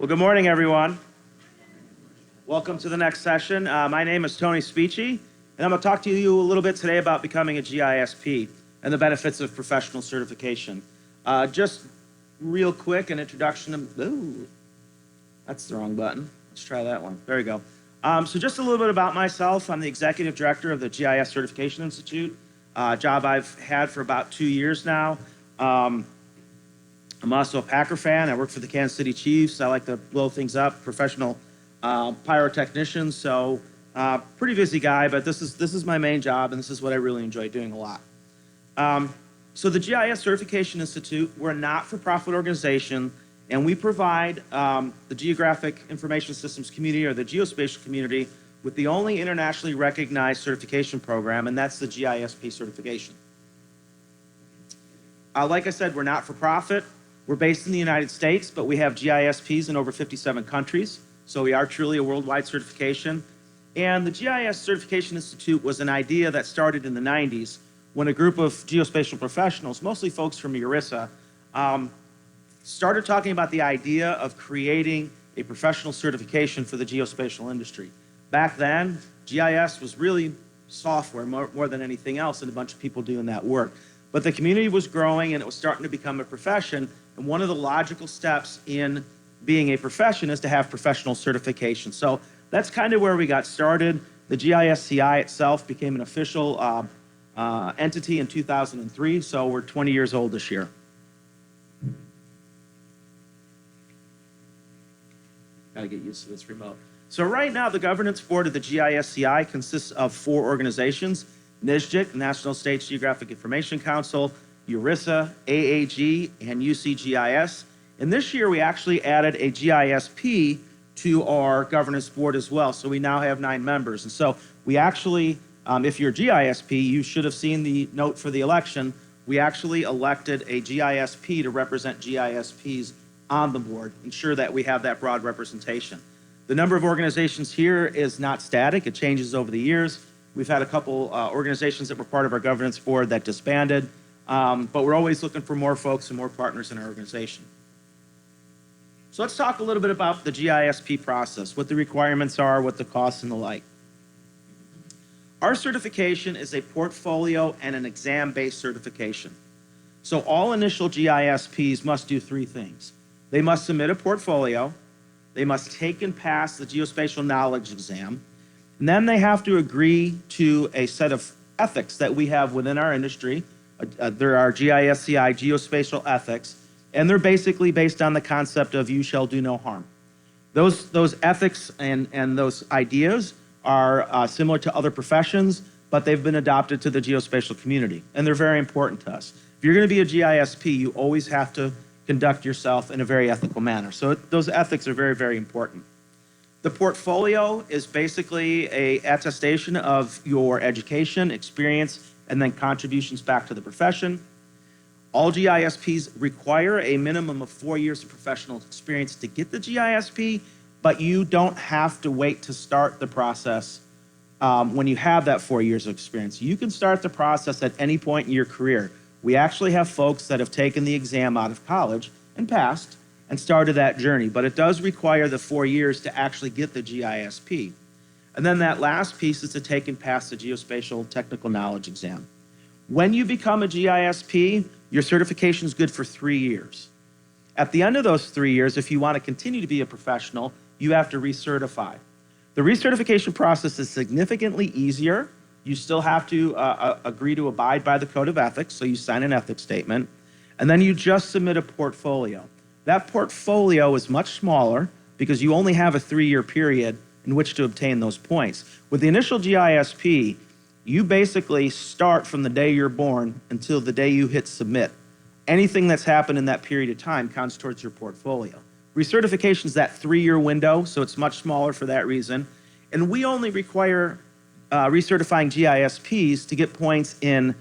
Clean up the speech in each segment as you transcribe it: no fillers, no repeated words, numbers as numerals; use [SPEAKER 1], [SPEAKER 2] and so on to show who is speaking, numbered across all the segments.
[SPEAKER 1] Well, good morning, everyone. Welcome to the next session. My name is Tony Spicci, and I'm going to talk to you a little bit today about becoming a GISP and the benefits of professional certification. Just real quick, an introduction to, ooh, that's the wrong button. Let's try that one. There we go. So just a little bit about myself. I'm the executive director of the GIS Certification Institute, a job I've had for about 2 years now. I'm also a Packer fan. I work for the Kansas City Chiefs. I like to blow things up, professional pyrotechnician. So pretty busy guy, but this is my main job, and this is what I really enjoy doing a lot. So the GIS Certification Institute, we're a not-for-profit organization, and we provide the Geographic Information Systems community, or the geospatial community, with the only internationally recognized certification program, and that's the GISP certification. Like I said, we're not-for-profit. We're based in the United States, but we have GISPs in over 57 countries, so we are truly a worldwide certification. And the GIS Certification Institute was an idea that started in the 90s when a group of geospatial professionals, mostly folks from ERISA, started talking about the idea of creating a professional certification for the geospatial industry. Back then, GIS was really software more than anything else, and a bunch of people doing that work. But the community was growing, and it was starting to become a profession, and one of the logical steps in being a profession is to have professional certification. So that's kind of where we got started. The GISCI itself became an official entity in 2003, so we're 20 years old this year. Got to get used to this remote. So right now, the governance board of the GISCI consists of 4 organizations: NSGIC, National States Geographic Information Council, ERISA, AAG, and UCGIS. And this year, we actually added a GISP to our governance board as well. So we now have 9 members. And so we actually, if you're a GISP, you should have seen the note for the election. We actually elected a GISP to represent GISPs on the board, ensure that we have that broad representation. The number of organizations here is not static. It changes over the years. We've had a couple organizations that were part of our governance board that disbanded, but we're always looking for more folks and more partners in our organization. So let's talk a little bit about the GISP process, what the requirements are, what the costs and the like. Our certification is a portfolio and an exam-based certification. So all initial GISPs must do 3 things. They must submit a portfolio, they must take and pass the geospatial knowledge exam, and then they have to agree to a set of ethics that we have within our industry. There are GISCI geospatial ethics, and they're basically based on the concept of you shall do no harm. Those ethics and those ideas are similar to other professions, but they've been adopted to the geospatial community, and they're very important to us. If you're going to be a GISP, you always have to conduct yourself in a very ethical manner. So those ethics are very, very important. The portfolio is basically an attestation of your education, experience, and then contributions back to the profession. All GISPs require a minimum of 4 years of professional experience to get the GISP, but you don't have to wait to start the process when you have that 4 years of experience. You can start the process at any point in your career. We actually have folks that have taken the exam out of college and passed and started that journey, but it does require the 4 years to actually get the GISP. And then that last piece is to take and pass the geospatial technical knowledge exam. When you become a GISP, your certification is good for 3 years. At the end of those 3 years, if you want to continue to be a professional, you have to recertify. The recertification process is significantly easier. You still have to agree to abide by the code of ethics, so you sign an ethics statement, and then you just submit a portfolio. That portfolio is much smaller because you only have a 3-year period in which to obtain those points. With the initial GISP, you basically start from the day you're born until the day you hit submit. Anything that's happened in that period of time counts towards your portfolio. Recertification is that 3-year window, so it's much smaller for that reason. And we only require recertifying GISPs to get points in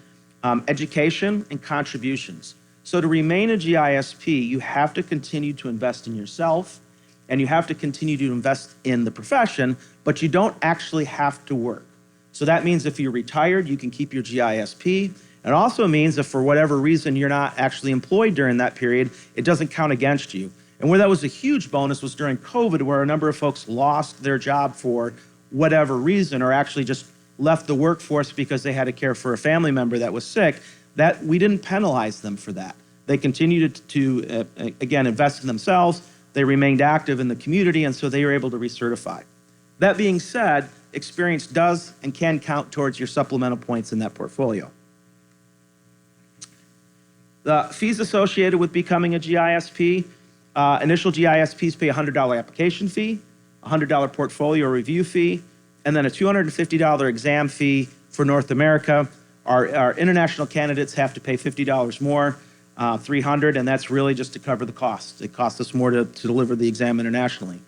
[SPEAKER 1] education and contributions. So to remain a GISP, you have to continue to invest in yourself, and you have to continue to invest in the profession, but you don't actually have to work. So that means if you're retired, you can keep your GISP. It also means if for whatever reason you're not actually employed during that period, it doesn't count against you. And where that was a huge bonus was during COVID, where a number of folks lost their job for whatever reason, or actually just left the workforce because they had to care for a family member that was sick. That we didn't penalize them for that. They continued to again, invest in themselves. They remained active in the community, and so they were able to recertify. That being said, experience does and can count towards your supplemental points in that portfolio. The fees associated with becoming a GISP, initial GISPs pay a $100 application fee, a $100 portfolio review fee, and then a $250 exam fee for North America. Our international candidates have to pay $50 more, $300, and that's really just to cover the cost. It costs us more to deliver the exam internationally.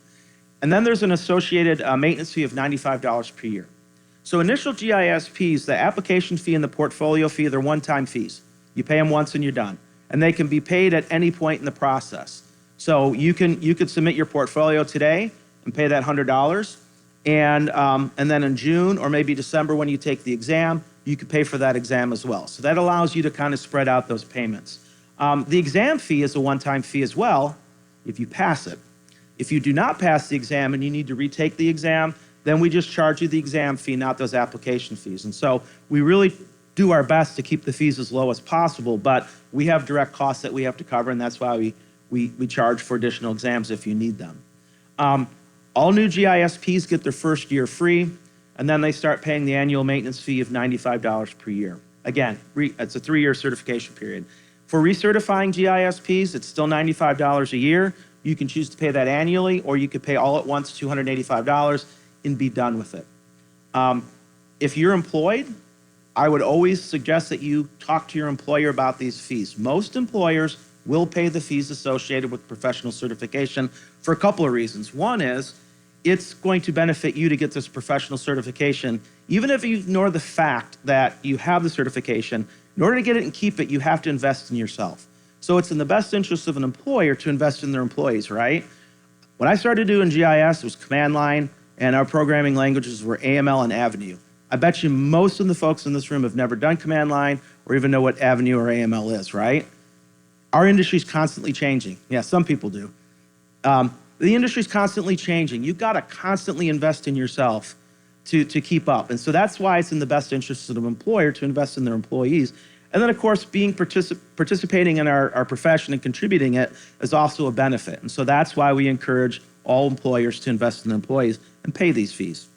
[SPEAKER 1] And then there's an associated maintenance fee of $95 per year. So initial GISPs, the application fee and the portfolio fee, they're one-time fees. You pay them once and you're done. And they can be paid at any point in the process. So you could submit your portfolio today and pay that $100. And then in June or maybe December when you take the exam, you could pay for that exam as well. So that allows you to kind of spread out those payments. The exam fee is a one-time fee as well if you pass it. If you do not pass the exam and you need to retake the exam, then we just charge you the exam fee, not those application fees. And so we really do our best to keep the fees as low as possible, but we have direct costs that we have to cover, and that's why we charge for additional exams if you need them. All new GISPs get their first year free, and then they start paying the annual maintenance fee of $95 per year. Again, it's a 3-year certification period. For recertifying GISPs, it's still $95 a year. You can choose to pay that annually, or you could pay all at once, $285, and be done with it. If you're employed, I would always suggest that you talk to your employer about these fees. Most employers will pay the fees associated with professional certification for a couple of reasons. One is it's going to benefit you to get this professional certification, even if you ignore the fact that you have the certification. In order to get it and keep it, you have to invest in yourself. So it's in the best interest of an employer to invest in their employees, right? When I started doing GIS, it was command line, and our programming languages were AML and Avenue. I bet you most of the folks in this room have never done command line or even know what Avenue or AML is, right? Our industry's constantly changing. Yeah, some people do. The industry's constantly changing. You've got to constantly invest in yourself to keep up. And so that's why it's in the best interest of an employer to invest in their employees. And then, of course, participating in our profession and contributing it is also a benefit. And so that's why we encourage all employers to invest in their employees and pay these fees.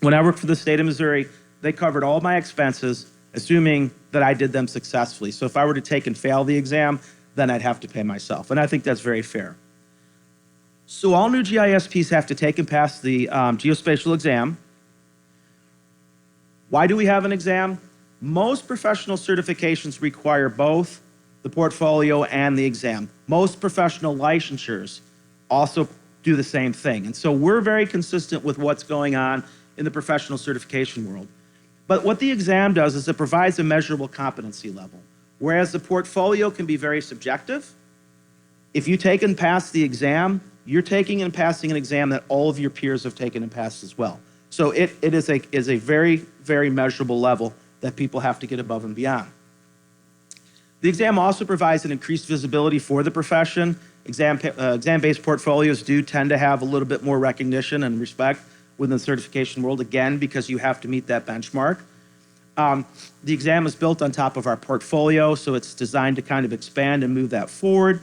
[SPEAKER 1] When I worked for the state of Missouri, they covered all my expenses, assuming that I did them successfully. So if I were to take and fail the exam, then I'd have to pay myself. And I think that's very fair. So all new GISPs have to take and pass the geospatial exam. Why do we have an exam? Most professional certifications require both the portfolio and the exam. Most professional licensures also do the same thing. And so we're very consistent with what's going on in the professional certification world. But what the exam does is it provides a measurable competency level, whereas the portfolio can be very subjective. If you take and pass the exam, you're taking and passing an exam that all of your peers have taken and passed as well. So it is a very, very measurable level that people have to get above and beyond. The exam also provides an increased visibility for the profession. Exam-based portfolios do tend to have a little bit more recognition and respect within the certification world, again, because you have to meet that benchmark. The exam is built on top of our portfolio, so it's designed to kind of expand and move that forward.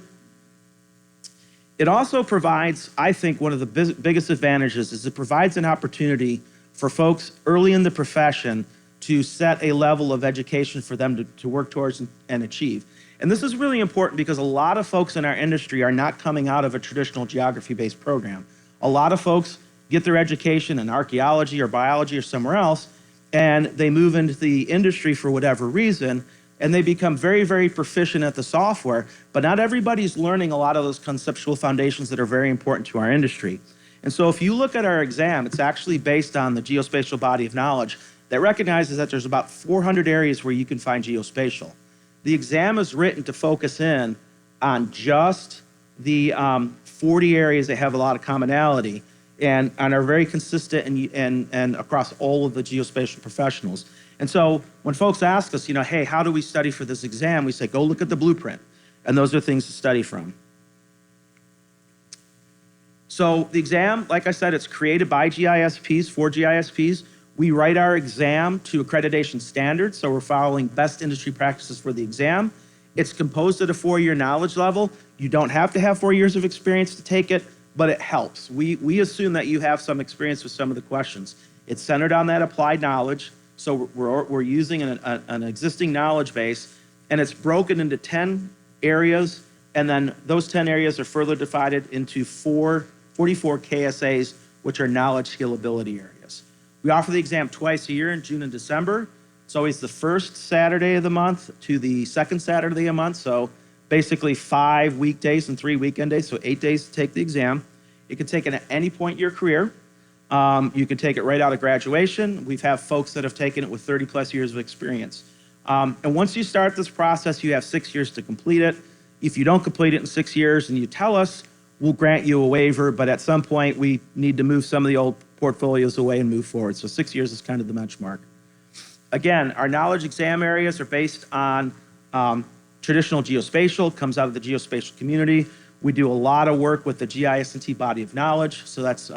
[SPEAKER 1] It also provides, I think, one of the biggest advantages is it provides an opportunity for folks early in the profession to set a level of education for them to work towards and achieve. And this is really important because a lot of folks in our industry are not coming out of a traditional geography-based program. A lot of folks get their education in archaeology or biology or somewhere else, and they move into the industry for whatever reason, and they become very, very proficient at the software, but not everybody's learning a lot of those conceptual foundations that are very important to our industry. And so if you look at our exam, it's actually based on the geospatial body of knowledge that recognizes that there's about 400 areas where you can find geospatial. The exam is written to focus in on just the 40 areas that have a lot of commonality and are very consistent and across all of the geospatial professionals. And so when folks ask us, hey, how do we study for this exam? We say, go look at the blueprint. And those are things to study from. So the exam, like I said, it's created by GISPs for GISPs. We write our exam to accreditation standards, so we're following best industry practices for the exam. It's composed at a 4-year knowledge level. You don't have to have 4 years of experience to take it, but it helps. We assume that you have some experience with some of the questions. It's centered on that applied knowledge, so we're using an existing knowledge base, and it's broken into 10 areas, and then those 10 areas are further divided into 44 KSAs, which are knowledge skill ability areas. We offer the exam twice a year in June and December. It's always the first Saturday of the month to the second Saturday of the month, so basically 5 weekdays and 3 weekend days, so 8 days to take the exam. You can take it at any point in your career. You can take it right out of graduation. We've had folks that have taken it with 30 plus years of experience. And once you start this process, you have 6 years to complete it. If you don't complete it in 6 years and you tell us, we'll grant you a waiver, but at some point we need to move some of the old portfolios away and move forward. So 6 years is kind of the benchmark. Again, our knowledge exam areas are based on traditional geospatial, comes out of the geospatial community. We do a lot of work with the GIS&T body of knowledge. So that's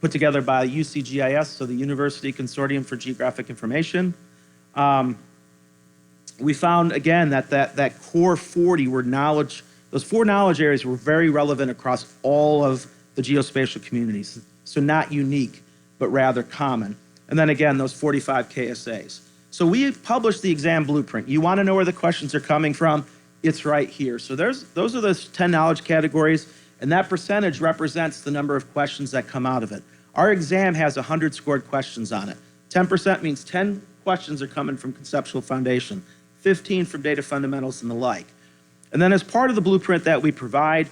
[SPEAKER 1] put together by UCGIS, so the University Consortium for Geographic Information. We found, again, that core 40 were knowledge, those 4 knowledge areas were very relevant across all of the geospatial communities. So not unique, but rather common. And then again, those 45 KSAs. So we published the exam blueprint. You want to know where the questions are coming from? It's right here. So those are those 10 knowledge categories, and that percentage represents the number of questions that come out of it. Our exam has 100 scored questions on it. 10% means 10 questions are coming from conceptual foundation, 15 from data fundamentals and the like. And then as part of the blueprint that we provide,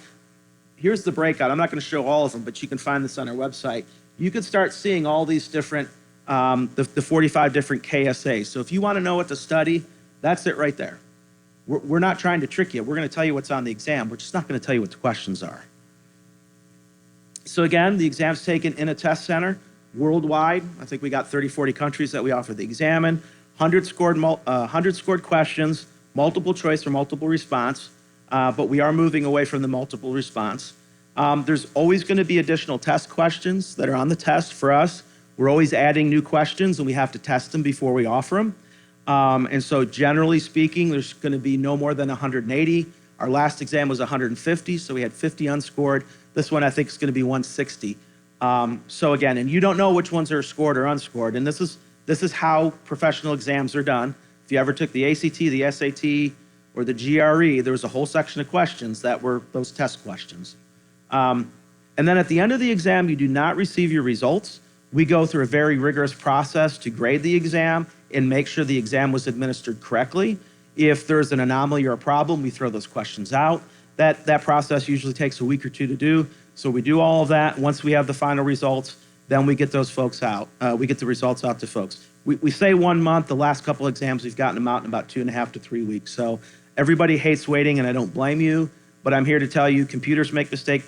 [SPEAKER 1] here's the breakout. I'm not going to show all of them, but you can find this on our website. You can start seeing all these different, the 45 different KSAs. So if you want to know what to study, that's it right there. We're not trying to trick you. We're going to tell you what's on the exam. We're just not going to tell you what the questions are. So again, the exam's taken in a test center worldwide. I think we got 30, 40 countries that we offer the exam in. 100 scored questions, multiple choice or multiple response, but we are moving away from the multiple response. There's always going to be additional test questions that are on the test for us. We're always adding new questions, and we have to test them before we offer them. And so generally speaking, there's going to be no more than 180. Our last exam was 150, so we had 50 unscored. This one I think is going to be 160. So again, and you don't know which ones are scored or unscored, and this is how professional exams are done. If you ever took the ACT, the SAT, or the GRE, there was a whole section of questions that were those test questions. And then at the end of the exam, you do not receive your results. We go through a very rigorous process to grade the exam and make sure the exam was administered correctly. If there's an anomaly or a problem, we throw those questions out. That process usually takes a week or 2 to do. So we do all of that. Once we have the final results, then we get those folks out. We get the results out to folks. We say 1 month. The last couple exams, we've gotten them out in about 2.5 to 3 weeks. So everybody hates waiting, and I don't blame you. But I'm here to tell you, computers make mistakes,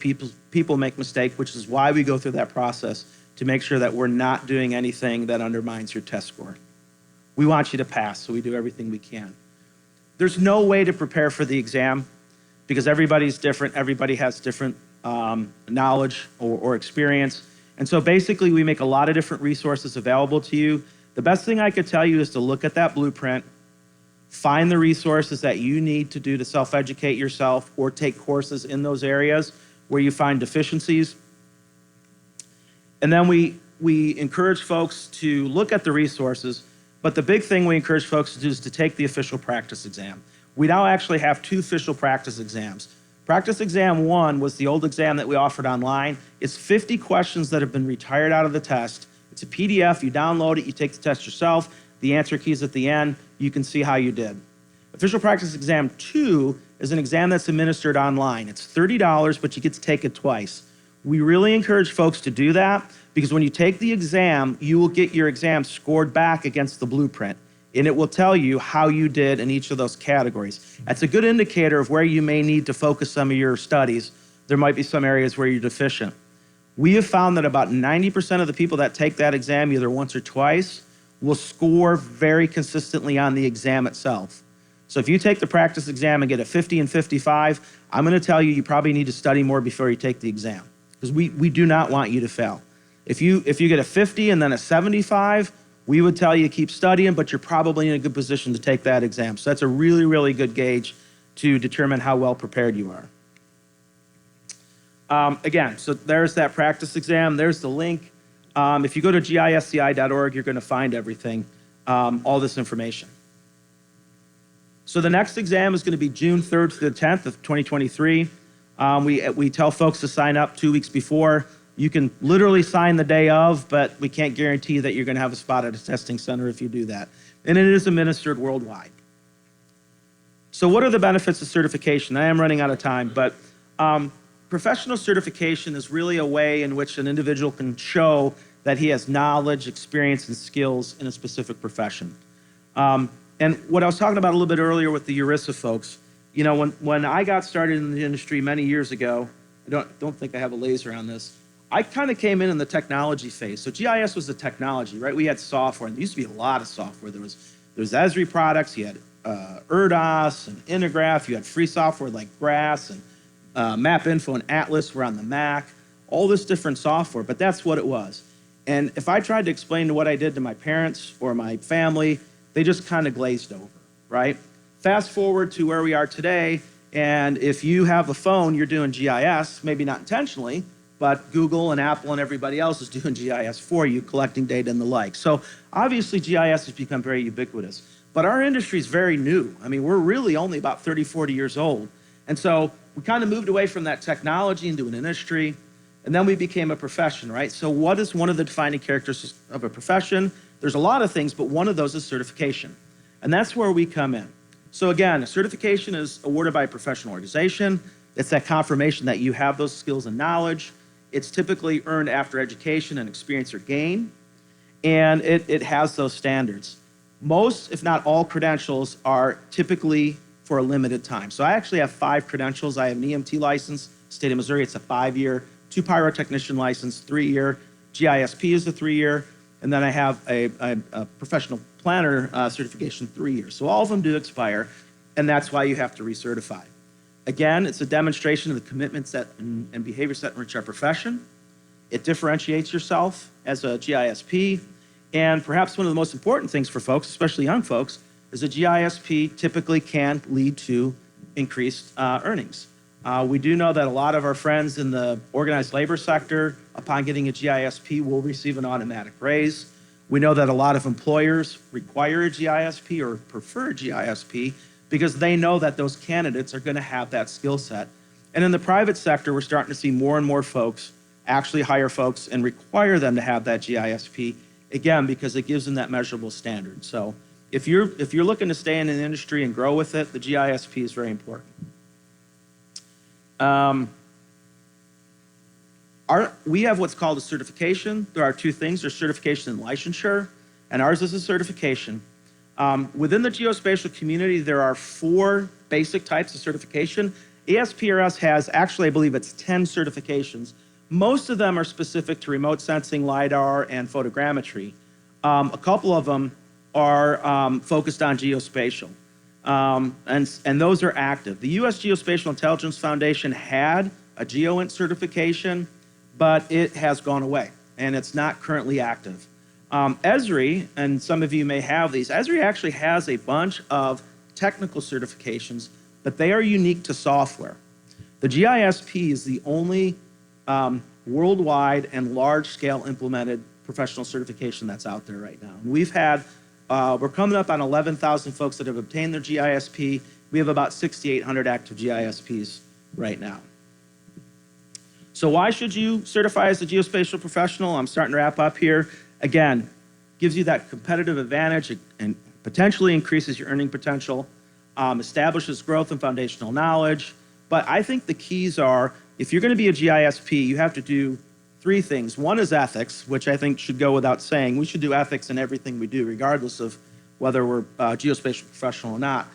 [SPEAKER 1] people make mistakes, which is why we go through that process to make sure that we're not doing anything that undermines your test score. We want you to pass, so we do everything we can. There's no way to prepare for the exam because everybody's different. Everybody has different knowledge or experience. And so basically, we make a lot of different resources available to you. The best thing I could tell you is to look at that blueprint, find the resources that you need to do to self-educate yourself or take courses in those areas where you find deficiencies. And then we encourage folks to look at the resources, but the big thing we encourage folks to do is to take the official practice exam. We now actually have 2 official practice exams. Practice exam 1 was the old exam that we offered online. It's 50 questions that have been retired out of the test. It's a PDF, you download it, you take the test yourself, the answer key's at the end, you can see how you did. Official practice exam 2 is an exam that's administered online. It's $30, but you get to take it twice. We really encourage folks to do that because when you take the exam, you will get your exam scored back against the blueprint, and it will tell you how you did in each of those categories. That's a good indicator of where you may need to focus some of your studies. There might be some areas where you're deficient. We have found that about 90% of the people that take that exam either once or twice will score very consistently on the exam itself. So if you take the practice exam and get a 50 and 55, I'm going to tell you you probably need to study more before you take the exam. because we do not want you to fail. If you get a 50 and then a 75, we would tell you keep studying, but you're probably in a good position to take that exam. So that's a really, really good gauge to determine how well prepared you are. Again, so there's that practice exam. There's the link. If you go to gisci.org, you're going to find everything, all this information. So the next exam is going to be June 3rd to the 10th of 2023. We tell folks to sign up 2 weeks before. You can literally sign the day of, but we can't guarantee that you're going to have a spot at a testing center if you do that. And it is administered worldwide. So what are the benefits of certification? I am running out of time, but professional certification is really a way in which an individual can show that he has knowledge, experience, and skills in a specific profession. And what I was talking about a little bit earlier with the ERISA folks, you know, when I got started in the industry many years ago, I don't think I have a laser on this, I kind of came in the technology phase. So GIS was the technology, right? We had software, and there used to be a lot of software. There was Esri products, you had ERDOS and Intergraph, you had free software like GRASS and MapInfo and Atlas were on the Mac, all this different software, but that's what it was. And if I tried to explain what I did to my parents or my family, they just kind of glazed over, right? Fast forward to where we are today, and if you have a phone, you're doing GIS, maybe not intentionally, but Google and Apple and everybody else is doing GIS for you, collecting data and the like. So obviously GIS has become very ubiquitous, but our industry is very new. I mean, we're really only about 30, 40 years old. And so we kind of moved away from that technology into an industry, and then we became a profession, right? So what is one of the defining characteristics of a profession? There's a lot of things, but one of those is certification. And that's where we come in. So again, a certification is awarded by a professional organization. It's that confirmation that you have those skills and knowledge. It's typically earned after education and experience are gained, and it has those standards. Most, if not all, credentials are typically for a limited time. So I actually have 5 credentials. I have an EMT license, state of Missouri, it's a 5-year, 2 pyrotechnician license, 3-year, GISP is a 3-year, and then I have a professional planner certification, 3 years. So all of them do expire, and that's why you have to recertify. Again, it's a demonstration of the commitments that and behaviors that enrich our profession. It differentiates yourself as a GISP, and perhaps one of the most important things for folks, especially young folks, is a GISP typically can lead to increased earnings. We do know that a lot of our friends in the organized labor sector, upon getting a GISP, will receive an automatic raise. We know that a lot of employers require a GISP or prefer a GISP because they know that those candidates are going to have that skill set. And in the private sector, we're starting to see more and more folks actually hire folks and require them to have that GISP, again, because it gives them that measurable standard. So if you're looking to stay in an industry and grow with it, the GISP is very important. We have what's called a certification. There are 2 things. There's certification and licensure, and ours is a certification. Within the geospatial community, there are 4 basic types of certification. ASPRS has, actually, I believe it's 10 certifications. Most of them are specific to remote sensing, LiDAR, and photogrammetry. A couple of them are focused on geospatial, and those are active. The U.S. Geospatial Intelligence Foundation had a GeoInt certification, but it has gone away, and it's not currently active. Esri, and some of you may have these, Esri actually has a bunch of technical certifications, but they are unique to software. The GISP is the only worldwide and large-scale implemented professional certification that's out there right now. And we've had, we're coming up on 11,000 folks that have obtained their GISP. We have about 6,800 active GISPs right now. So why should you certify as a geospatial professional? I'm starting to wrap up here. Again, gives you that competitive advantage and potentially increases your earning potential, establishes growth and foundational knowledge. But I think the keys are, if you're going to be a GISP, you have to do 3 things. One is ethics, which I think should go without saying. We should do ethics in everything we do, regardless of whether we're a geospatial professional or not.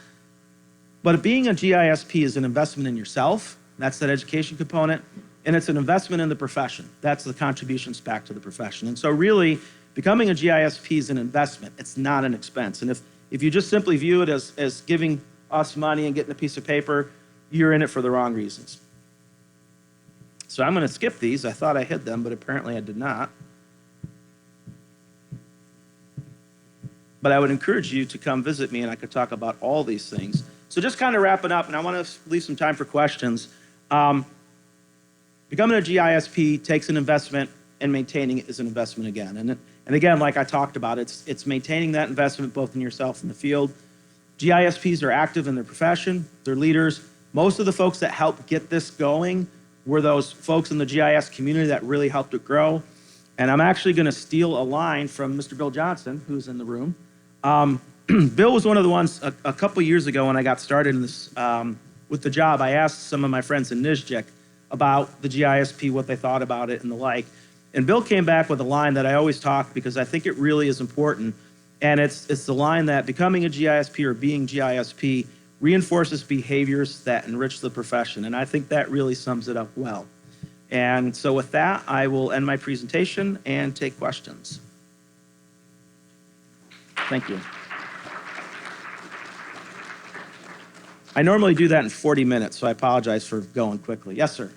[SPEAKER 1] But being a GISP is an investment in yourself. That's that education component. And it's an investment in the profession. That's the contributions back to the profession. And so really, becoming a GISP is an investment. It's not an expense. And if you just simply view it as giving us money and getting a piece of paper, you're in it for the wrong reasons. So I'm going to skip these. I thought I hid them, but apparently I did not. But I would encourage you to come visit me, and I could talk about all these things. So just kind of wrapping up, and I want to leave some time for questions. Becoming a GISP takes an investment, and maintaining it is an investment again. And again, like I talked about, it's maintaining that investment both in yourself and the field. GISPs are active in their profession. They're leaders. Most of the folks that helped get this going were those folks in the GIS community that really helped it grow. And I'm actually going to steal a line from Mr. Bill Johnson, who's in the room. Bill was one of the ones a couple years ago when I got started in this, with the job. I asked some of my friends in NISJIC about the GISP, what they thought about it and the like. And Bill came back with a line that I always talk because I think it really is important. And it's the line that becoming a GISP or being GISP reinforces behaviors that enrich the profession. And I think that really sums it up well. And so with that, I will end my presentation and take questions. Thank you. I normally do that in 40 minutes, so I apologize for going quickly. Yes, sir.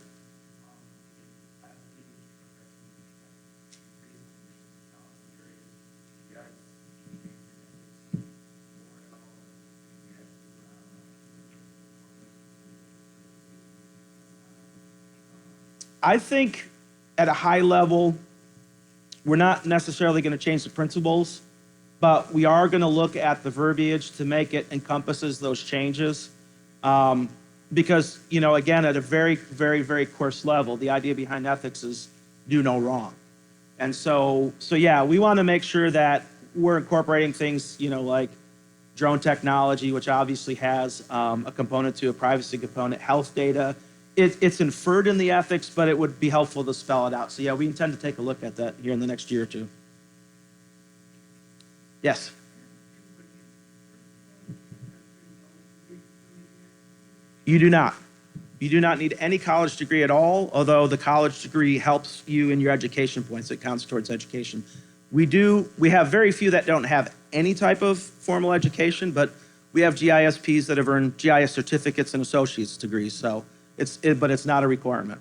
[SPEAKER 1] I think at a high level, we're not necessarily going to change the principles, but we are going to look at the verbiage to make it encompasses those changes. Because, you know, again, at a very, very, very coarse level, the idea behind ethics is do no wrong. And so yeah, we want to make sure that we're incorporating things, you know, like drone technology, which obviously has a component to a privacy component, health data. It's inferred in the ethics, but it would be helpful to spell it out. So yeah, we intend to take a look at that here in the next year or two. Yes. You do not. You do not need any college degree at all, although the college degree helps you in your education points. It counts towards education. We have very few that don't have any type of formal education, but we have GISPs that have earned GIS certificates and associate's degrees, so but it's not a requirement.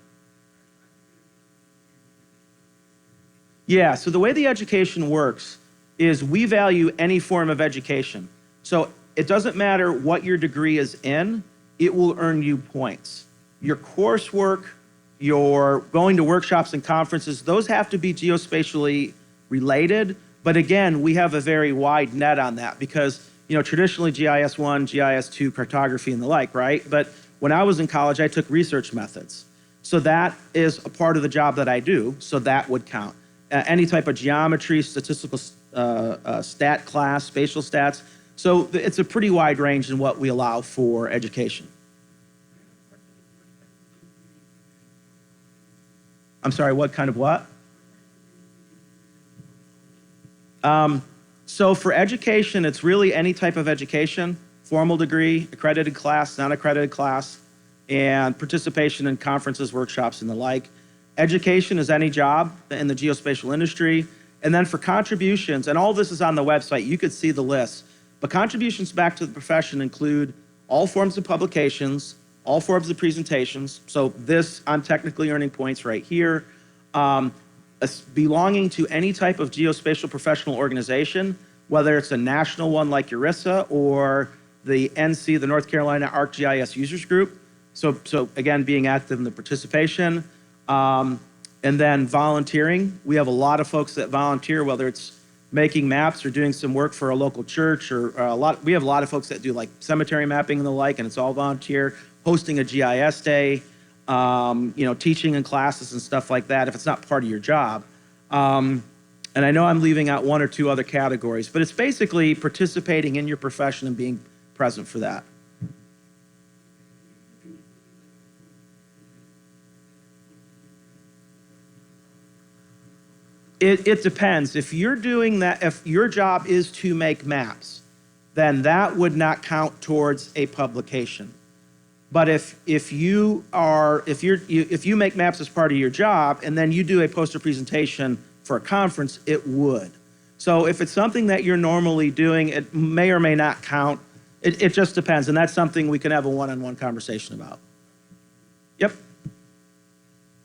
[SPEAKER 1] Yeah, so the way the education works is we value any form of education. So it doesn't matter what your degree is in, it will earn you points. Your coursework, your going to workshops and conferences, those have to be geospatially related. But again, we have a very wide net on that because, you know, traditionally GIS 1, GIS 2, cartography and the like, right? But when I was in college, I took research methods. So that is a part of the job that I do, so that would count. Any type of geometry, statistical stat class, spatial stats. So it's a pretty wide range in what we allow for education. I'm sorry, what kind of what? So for education, it's really any type of education, formal degree, accredited class, non-accredited class, and participation in conferences, workshops, and the like. Education is any job in the geospatial industry. And then for contributions, and all this is on the website, you could see the list, but contributions back to the profession include all forms of publications, all forms of presentations. So this, I'm technically earning points right here. Belonging to any type of geospatial professional organization, whether it's a national one like GISCI or the NC, the North Carolina ArcGIS Users Group. So again, being active in the participation. And then volunteering. We have a lot of folks that volunteer, whether it's making maps or doing some work for a local church or we have a lot of folks that do like cemetery mapping and the like, and it's all volunteer, hosting a GIS day, you know, teaching in classes and stuff like that if it's not part of your job. And I know I'm leaving out one or two other categories, but it's basically participating in your profession and being present for that. It depends. If you're doing that, if your job is to make maps, then that would not count towards a publication. But if you make maps as part of your job and then you do a poster presentation for a conference, it would. So if it's something that you're normally doing, it may or may not count. It just depends, and that's something we can have a one-on-one conversation about. Yep.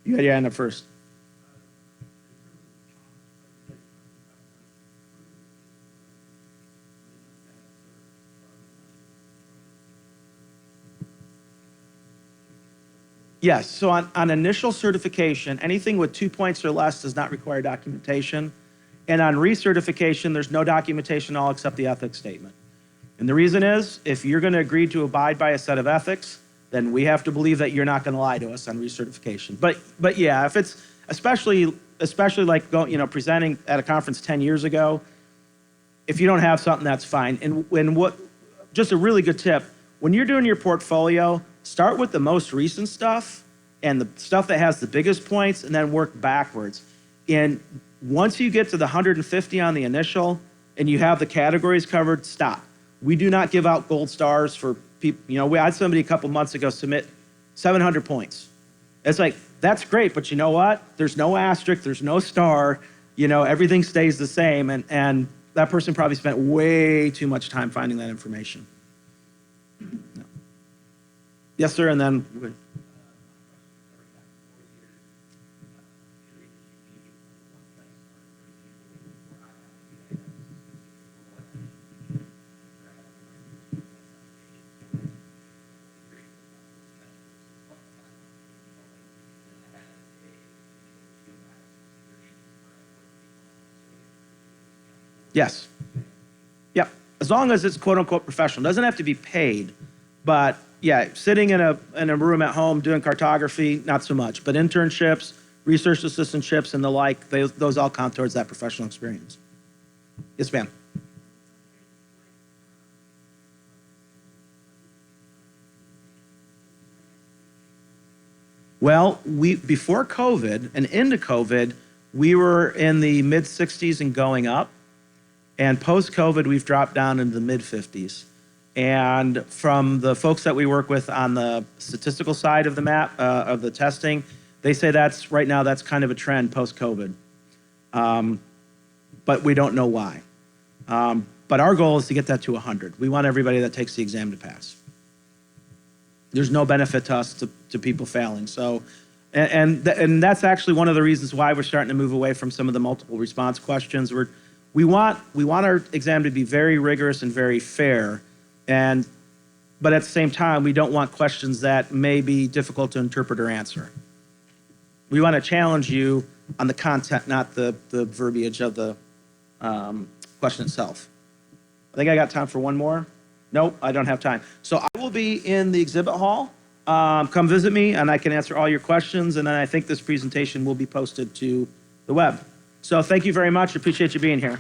[SPEAKER 1] You had your hand up first. Yes, so on initial certification, anything with 2 points or less does not require documentation. And on recertification, there's no documentation at all except the ethics statement. And the reason is, if you're going to agree to abide by a set of ethics, then we have to believe that you're not going to lie to us on recertification. But yeah, if it's especially like presenting at a conference 10 years ago, if you don't have something, that's fine. And what, just a really good tip, when you're doing your portfolio, start with the most recent stuff and the stuff that has the biggest points, and then work backwards. And once you get to the 150 on the initial and you have the categories covered, stop. We do not give out gold stars for people. We had somebody a couple months ago submit 700 points. It's like, that's great, but you know what? There's no asterisk, there's no star, everything stays the same. And that person probably spent way too much time finding that information. No. Yes, sir, and then. Yes. Yep. As long as it's quote unquote professional. It doesn't have to be paid. But yeah, sitting in a room at home doing cartography, not so much. But internships, research assistantships, and the like, those all count towards that professional experience. Yes, ma'am. Well, before COVID and into COVID, we were in the mid 60s and going up. And post-COVID, we've dropped down into the mid-50s. And from the folks that we work with on the statistical side of the map, of the testing, they say right now that's kind of a trend post-COVID. But we don't know why. But our goal is to get that to 100. We want everybody that takes the exam to pass. There's no benefit to us to people failing. So, and that's actually one of the reasons why we're starting to move away from some of the multiple response questions. We want our exam to be very rigorous and very fair, but at the same time, we don't want questions that may be difficult to interpret or answer. We want to challenge you on the content, not the verbiage of the question itself. I think I got time for one more. Nope, I don't have time. So I will be in the exhibit hall. Come visit me, and I can answer all your questions, and then I think this presentation will be posted to the web. So thank you very much. Appreciate you being here.